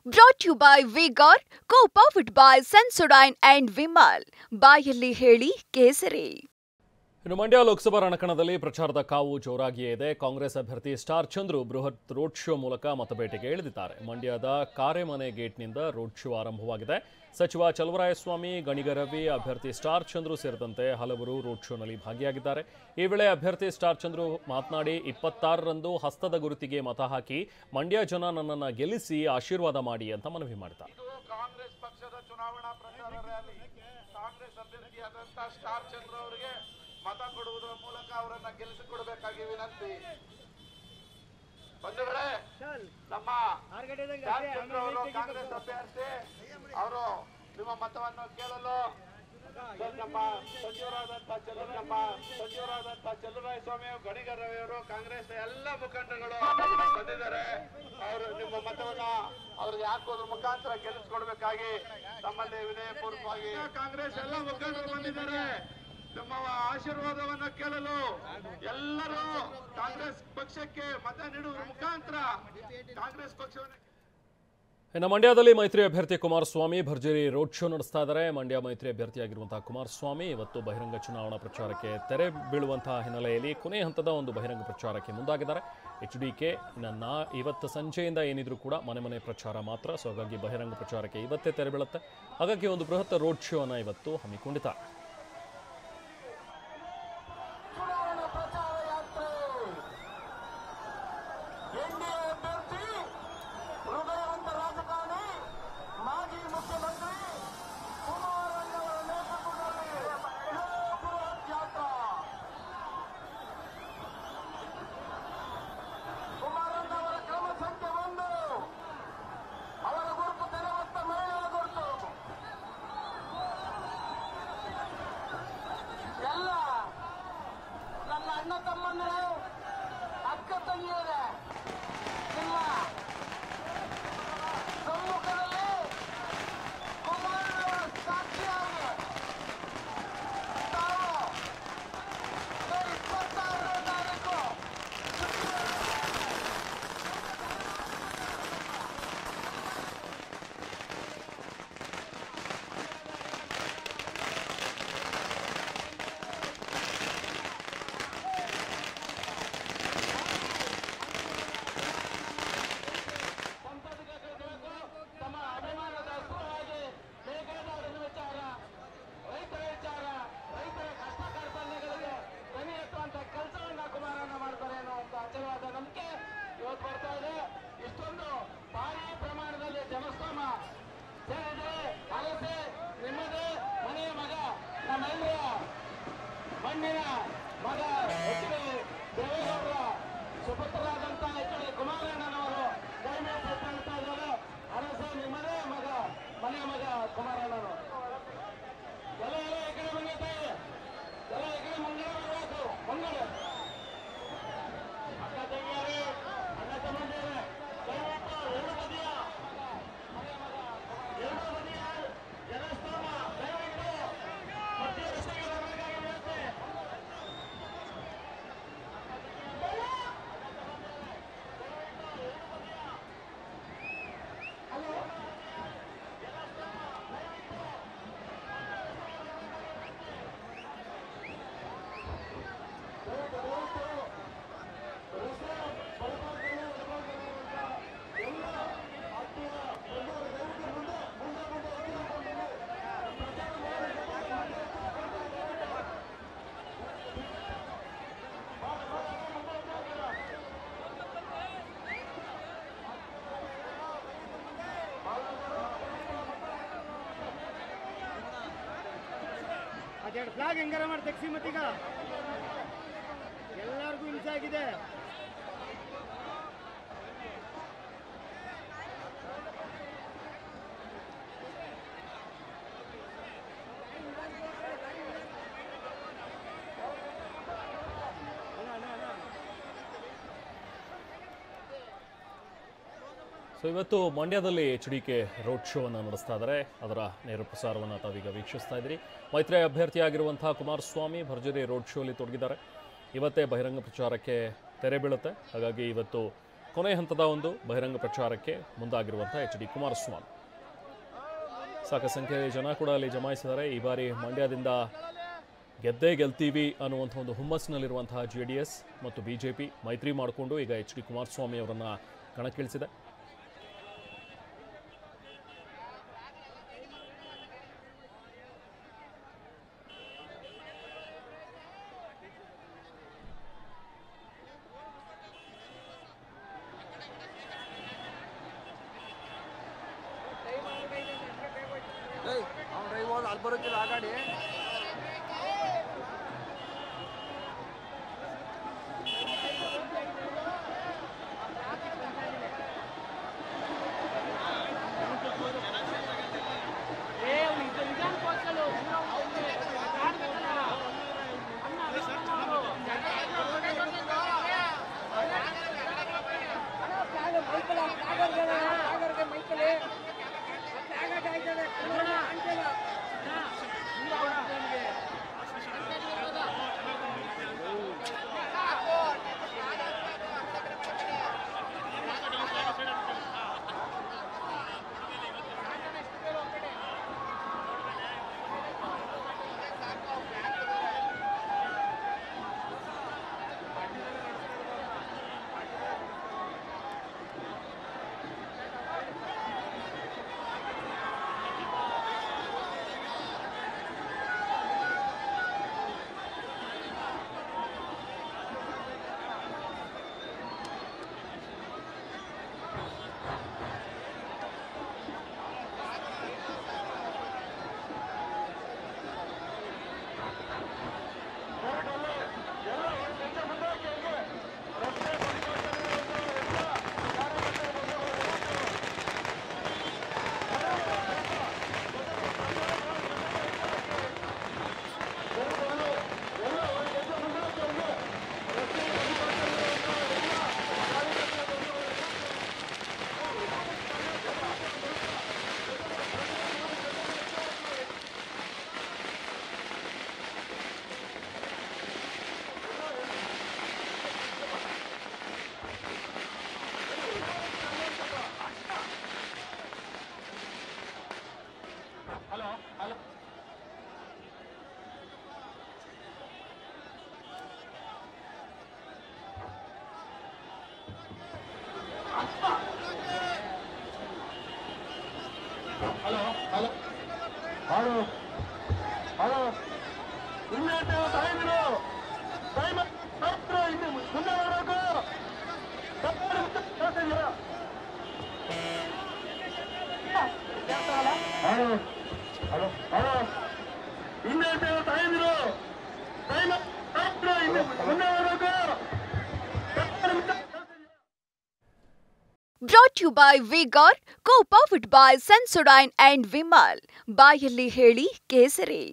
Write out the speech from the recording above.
Brought to you by Vigor, co-powered by Sensodyne and Vimal. ಬಾಯಲ್ಲಿ ಹೇಳಿ ಕೇಸರಿ. ಇನ್ನು ಮಂಡ್ಯ ಲೋಕಸಭಾ ರಣಕಣದಲ್ಲಿ ಪ್ರಚಾರದ ಕಾವು ಜೋರಾಗಿಯೇ ಇದೆ. ಕಾಂಗ್ರೆಸ್ ಅಭ್ಯರ್ಥಿ ಸ್ಟಾರ್ ಚಂದ್ರು ಬೃಹತ್ ರೋಡ್ ಶೋ ಮೂಲಕ ಮತಬೇಟೆಗೆ ಇಳಿದಿದ್ದಾರೆ. ಮಂಡ್ಯದ ಕಾರೆಮನೆ ಗೇಟ್ನಿಂದ ರೋಡ್ ಶೋ ಆರಂಭವಾಗಿದೆ. ಸಚಿವ ಚಲುವರಾಯಸ್ವಾಮಿ, ಗಣಿಗ ರವಿ, ಅಭ್ಯರ್ಥಿ ಸ್ಟಾರ್ ಚಂದ್ರು ಸೇರಿದಂತೆ ಹಲವರು ರೋಡ್ ಶೋನಲ್ಲಿ ಭಾಗಿಯಾಗಿದ್ದಾರೆ. ಈ ವೇಳೆ ಅಭ್ಯರ್ಥಿ ಸ್ಟಾರ್ ಚಂದ್ರು ಮಾತನಾಡಿ 26ರಂದು ಹಸ್ತದ ಗುರುತಿಗೆ ಮತ ಹಾಕಿ ಮಂಡ್ಯ ಜನ ನನ್ನನ್ನು ಗೆಲ್ಲಿಸಿ ಆಶೀರ್ವಾದ ಮಾಡಿ ಅಂತ ಮನವಿ ಮಾಡಿದ್ದಾರೆ. ಕಾಂಗ್ರೆಸ್ ಪಕ್ಷದ ಚುನಾವಣಾ ಪ್ರಚಾರ ರ್ಯಾಲಿ. ಕಾಂಗ್ರೆಸ್ ಅಭ್ಯರ್ಥಿಯಾದಂತಹ ಸ್ಟಾರ್ ಚಂದ್ರು ಅವರಿಗೆ ಮತ ಕೊಡುವುದರ ಮೂಲಕ ಅವರನ್ನ ಗೆಲ್ಲಿಸಿಕೊಡಬೇಕಾಗಿ ವಿನಂತಿ. ಬಂಧುಗಳೇ, ನಮ್ಮ ಸ್ಟಾರ್ ಚಂದ್ರು ಅವರು ಕಾಂಗ್ರೆಸ್ ಅಭ್ಯರ್ಥಿ, ಅವರು ನಿಮ್ಮ ಮತವನ್ನು ಕೇಳಲು ನಮ್ಮ ಸಚಿವರಾದಂತಹ ಚಲುವರಾಯಸ್ವಾಮಿ, ಗಣಿಗ ರವಿ ಅವರು, ಕಾಂಗ್ರೆಸ್ ಎಲ್ಲ ಮುಖಂಡಗಳು ಬಂದಿದ್ದಾರೆ. ಅವರು ನಿಮ್ಮ ಮತವನ್ನ ಅವ್ರಿಗೆ ಹಾಕೋದ್ರ ಮುಖಾಂತರ ಗೆಲ್ಲಿಸಿಕೊಡ್ಬೇಕಾಗಿ ತಮ್ಮಲ್ಲಿ ವಿನಯಪೂರ್ವಕವಾಗಿ ಕಾಂಗ್ರೆಸ್ ಎಲ್ಲ ಮುಖಂಡರು ಬಂದಿದ್ದಾರೆ. ನಮ್ಮ ಆಶೀರ್ವಾದವನ್ನ ಕೇಳಲು ಎಲ್ಲರೂ ಕಾಂಗ್ರೆಸ್ ಪಕ್ಷಕ್ಕೆ ಮತ ನೀಡುವ ಮುಖಾಂತರ ಕಾಂಗ್ರೆಸ್ ಪಕ್ಷವನ್ನು. ಇನ್ನು ಮಂಡ್ಯದಲ್ಲಿ ಮೈತ್ರಿ ಅಭ್ಯರ್ಥಿ ಕುಮಾರಸ್ವಾಮಿ ಭರ್ಜರಿ ರೋಡ್ ಶೋ ನಡೆಸ್ತಾ ಇದ್ದಾರೆ. ಮಂಡ್ಯ ಮೈತ್ರಿ ಅಭ್ಯರ್ಥಿಯಾಗಿರುವಂತಹ ಕುಮಾರಸ್ವಾಮಿ ಇವತ್ತು ಬಹಿರಂಗ ಚುನಾವಣಾ ಪ್ರಚಾರಕ್ಕೆ ತೆರೆ ಬೀಳುವಂತಹ ಹಿನ್ನೆಲೆಯಲ್ಲಿ ಕೊನೆ ಹಂತದ ಒಂದು ಬಹಿರಂಗ ಪ್ರಚಾರಕ್ಕೆ ಮುಂದಾಗಿದ್ದಾರೆ. HDK ಇವತ್ತು ಸಂಜೆಯಿಂದ ಏನಿದ್ರು ಕೂಡ ಮನೆ ಮನೆ ಪ್ರಚಾರ ಮಾತ್ರ. ಸೊ ಹಾಗಾಗಿ ಬಹಿರಂಗ ಪ್ರಚಾರಕ್ಕೆ ಇವತ್ತೇ ತೆರೆ ಬೀಳುತ್ತೆ. ಹಾಗಾಗಿ ಒಂದು ಬೃಹತ್ ರೋಡ್ ಶೋ ಅನ್ನು ಇವತ್ತು ಹಮ್ಮಿಕೊಂಡಿದ್ದಾರೆ. ಅಣ್ಣ ತಮ್ಮಂದಿರು, ಅಕ್ಕ ತಂಗಿಯರೇ, ನಿಮ್ಮ ಸಮ್ಮುಖದಲ್ಲಿ ಕುಮಾರನವರ ಸಾಕ್ಷಿಯಾಗಿ ತಾವು 26ನೇ ತಾರೀಕು ಬರ್ತಾ ಇದೆ. ಇಷ್ಟೊಂದು ಭಾರಿ ಪ್ರಮಾಣದಲ್ಲಿ ಜನಸ್ತೋಮ ಸೇರಿದೆ. ಅಲಸೆ ನಿಮ್ಮದೇ ಮನೆಯ ಮಗ, ನಮ್ಮೆಲ್ಲರ ಮಣ್ಣಿನ ಮಗ ದೇವೇಗೌಡರ ಸುಪುತ್ರರಾದಂತಹ ಕುಮಾರಣ್ಣನವರು ದಯಮಾಡಿ ಹೇಳ್ತಾ ಇದ್ದಾರೆ. ಅಲಸೆ ನಿಮ್ಮದೇ ಮಗ, ಮನೆಯ ಮಗ ಕುಮಾರಣ್ಣನವರು. ಎಲ್ಲ ಈ ಕಡೆ ಬಂದಿರ್ತಾ ಇದೆ. ಎಲ್ಲ ಈ ಕಡೆ ಮುಂದೆ ಬರಬೇಕು. ಮುಂದೆ ಅಕ್ಕ ತಂಗಿಯರೇ, ಅಣ್ಣ ತಮ್ಮಂದಿರೇ, ದಯವಿಟ್ಟು ಎರಡು ಬದಿಯ ಜನಸ್ತೋಮ ದಯವಿಟ್ಟು ಮಧ್ಯ ರಸ್ತೆಗೆ ಬರಬೇಕಾಗಿ ವಿನಂತಿ. ಅದೆರಡು ಫ್ಲಾಗ್ ಹೆಂಗಾರ ಮಾಡಿ ತೆಗ್ಸಿ. ಮತ್ತೀಗ ಎಲ್ಲರಿಗೂ ಹಿಂಸೆ ಆಗಿದೆ. ಸೊ ಇವತ್ತು ಮಂಡ್ಯದಲ್ಲಿ HDK ರೋಡ್ ಶೋ ಅನ್ನು ನಡೆಸ್ತಾ ಇದ್ದಾರೆ. ಅದರ ನೇರ ಪ್ರಸಾರವನ್ನು ತಾವೀಗ ವೀಕ್ಷಿಸ್ತಾ ಇದ್ದೀರಿ. ಮೈತ್ರಿ ಅಭ್ಯರ್ಥಿಯಾಗಿರುವಂತಹ ಕುಮಾರಸ್ವಾಮಿ ಭರ್ಜರಿ ರೋಡ್ ಶೋ ಅಲ್ಲಿ ತೊಡಗಿದ್ದಾರೆ. ಇವತ್ತೇ ಬಹಿರಂಗ ಪ್ರಚಾರಕ್ಕೆ ತೆರೆ ಬೀಳುತ್ತೆ. ಹಾಗಾಗಿ ಇವತ್ತು ಕೊನೆ ಹಂತದ ಒಂದು ಬಹಿರಂಗ ಪ್ರಚಾರಕ್ಕೆ ಮುಂದಾಗಿರುವಂಥ ಎಚ್ ಡಿ ಕುಮಾರಸ್ವಾಮಿ. ಸಾಕಷ್ಟು ಸಂಖ್ಯೆಯ ಜನ ಕೂಡ ಅಲ್ಲಿ ಜಮಾಯಿಸಿದ್ದಾರೆ. ಈ ಬಾರಿ ಮಂಡ್ಯದಿಂದ ಗೆದ್ದೇ ಗೆಲ್ತೀವಿ ಅನ್ನುವಂಥ ಒಂದು ಹುಮ್ಮಸ್ಸಿನಲ್ಲಿರುವಂತಹ JDS ಮತ್ತು BJP ಮೈತ್ರಿ ಮಾಡಿಕೊಂಡು ಈಗ ಎಚ್ ಡಿ ಕುಮಾರಸ್ವಾಮಿ ಅವರನ್ನು ಕಣಕ್ಕಿಳಿಸಿದೆ. ಆಗಾಡಿ Brought to you by Vigor, co-powered by Sensodyne and Vimal. ಬಾಯಲ್ಲಿ ಹೇಳಿ ಕೇಸರಿ.